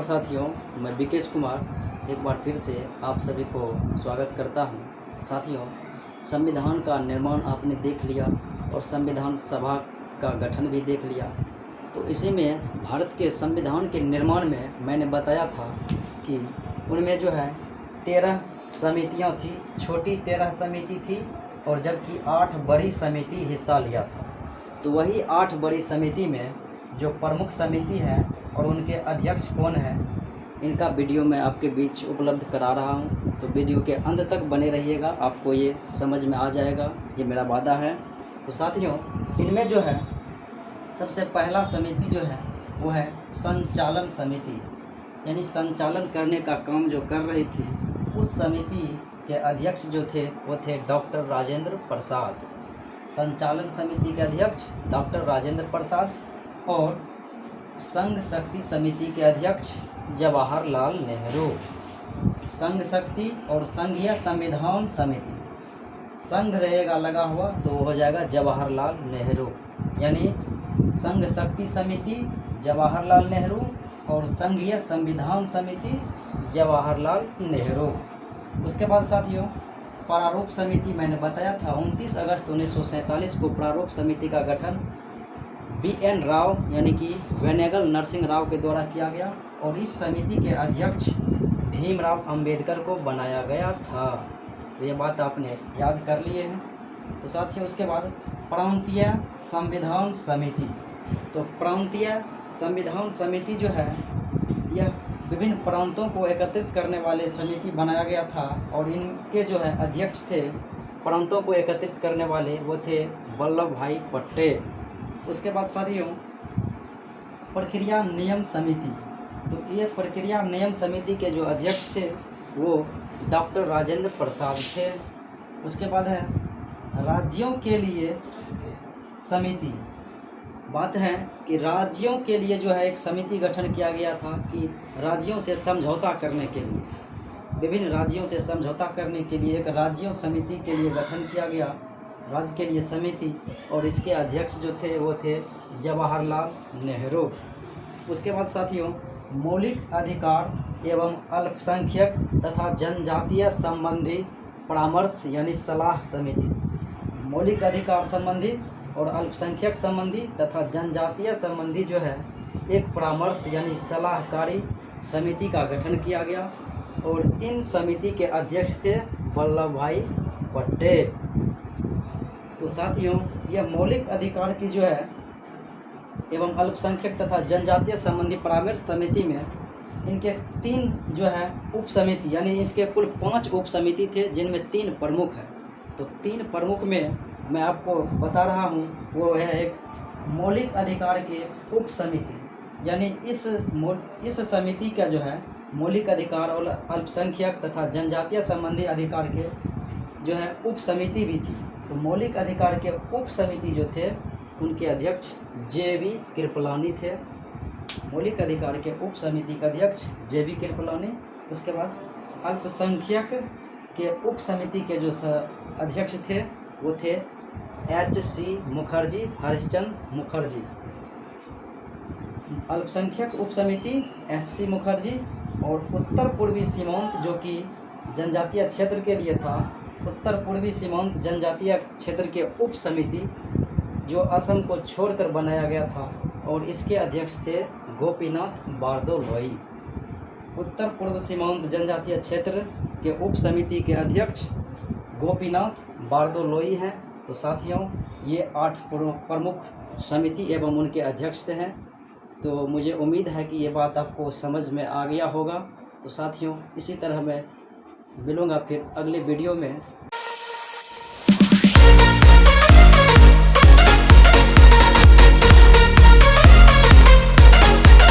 साथियों, मैं विकेश कुमार एक बार फिर से आप सभी को स्वागत करता हूं। साथियों, संविधान का निर्माण आपने देख लिया और संविधान सभा का गठन भी देख लिया। तो इसी में भारत के संविधान के निर्माण में मैंने बताया था कि उनमें जो है 13 समितियां थी, छोटी 13 समिति थी और जबकि 8 बड़ी समिति हिस्सा लिया था। तो वही 8 बड़ी समिति में जो प्रमुख समिति है और उनके अध्यक्ष कौन है, इनका वीडियो मैं आपके बीच उपलब्ध करा रहा हूं। तो वीडियो के अंत तक बने रहिएगा, आपको ये समझ में आ जाएगा, ये मेरा वादा है। तो साथियों, इनमें जो है सबसे पहला समिति जो है वो है संचालन समिति, यानी संचालन करने का काम जो कर रही थी। उस समिति के अध्यक्ष जो थे वो थे डॉक्टर राजेंद्र प्रसाद। संचालन समिति के अध्यक्ष डॉक्टर राजेंद्र प्रसाद और संघ शक्ति समिति के अध्यक्ष जवाहरलाल नेहरू। संघ शक्ति और संघीय संविधान समिति, संघ रहेगा लगा हुआ तो हो जाएगा जवाहरलाल नेहरू, यानी संघ शक्ति समिति जवाहरलाल नेहरू और संघीय संविधान समिति जवाहरलाल नेहरू। उसके बाद साथियों, प्रारूप समिति मैंने बताया था 29 अगस्त 1947 को प्रारूप समिति का गठन BN राव यानी कि वेनेगल नरसिंह राव के द्वारा किया गया और इस समिति के अध्यक्ष भीमराव अंबेडकर को बनाया गया था। तो ये बात आपने याद कर लिए हैं। तो साथियों, उसके बाद प्रांतीय संविधान समिति। तो प्रांतीय संविधान समिति जो है यह विभिन्न प्रांतों को एकत्रित करने वाले समिति बनाया गया था और इनके जो है अध्यक्ष थे प्रांतों को एकत्रित करने वाले वो थे वल्लभ भाई पटेल। उसके बाद साथियों, प्रक्रिया नियम समिति। तो ये प्रक्रिया नियम समिति के जो अध्यक्ष थे वो डॉक्टर राजेंद्र प्रसाद थे। उसके बाद है राज्यों के लिए समिति। बात है कि राज्यों के लिए जो है एक समिति गठन किया गया था कि राज्यों से समझौता करने के लिए, विभिन्न राज्यों से समझौता करने के लिए एक राज्यों समिति के लिए गठन किया गया, राज्य के लिए समिति, और इसके अध्यक्ष जो थे वो थे जवाहरलाल नेहरू। उसके बाद साथियों, मौलिक अधिकार एवं अल्पसंख्यक तथा जनजातीय संबंधी परामर्श यानी सलाह समिति। मौलिक अधिकार संबंधी और अल्पसंख्यक संबंधी तथा जनजातीय संबंधी जो है एक परामर्श यानी सलाहकारी समिति का गठन किया गया और इन समिति के अध्यक्ष थे वल्लभ भाई पटेल। तो साथियों, यह मौलिक अधिकार की जो है एवं अल्पसंख्यक तथा जनजातीय संबंधी परामर्श समिति में इनके 3 जो है उप समिति, यानी इसके कुल 5 उप समिति थे जिनमें 3 प्रमुख हैं। तो 3 प्रमुख में मैं आपको बता रहा हूँ वो है एक मौलिक अधिकार के उप समिति, यानी इस समिति का जो है मौलिक अधिकार और अल्पसंख्यक तथा जनजातीय संबंधी अधिकार के जो है उप समिति भी थी। तो मौलिक अधिकार के उप समिति जो थे उनके अध्यक्ष JV कृपलानी थे। मौलिक अधिकार के उप समिति का अध्यक्ष JV कृपलानी। उसके बाद अल्पसंख्यक के उप समिति के जो अध्यक्ष थे वो थे HC मुखर्जी, हरिश्चंद्र मुखर्जी। अल्पसंख्यक उप समिति HC मुखर्जी और उत्तर पूर्वी सीमांत जो कि जनजातीय क्षेत्र के लिए था, उत्तर पूर्वी सीमांत जनजातीय क्षेत्र के उप समिति जो असम को छोड़कर बनाया गया था और इसके अध्यक्ष थे गोपीनाथ बारदोलोई। उत्तर पूर्व सीमांत जनजातीय क्षेत्र के उप समिति के अध्यक्ष गोपीनाथ बारदोलोई हैं। तो साथियों, ये 8 प्रमुख समिति एवं उनके अध्यक्ष हैं। तो मुझे उम्मीद है कि ये बात आपको समझ में आ गया होगा। तो साथियों, इसी तरह मैं मिलूँगा फिर अगले वीडियो में।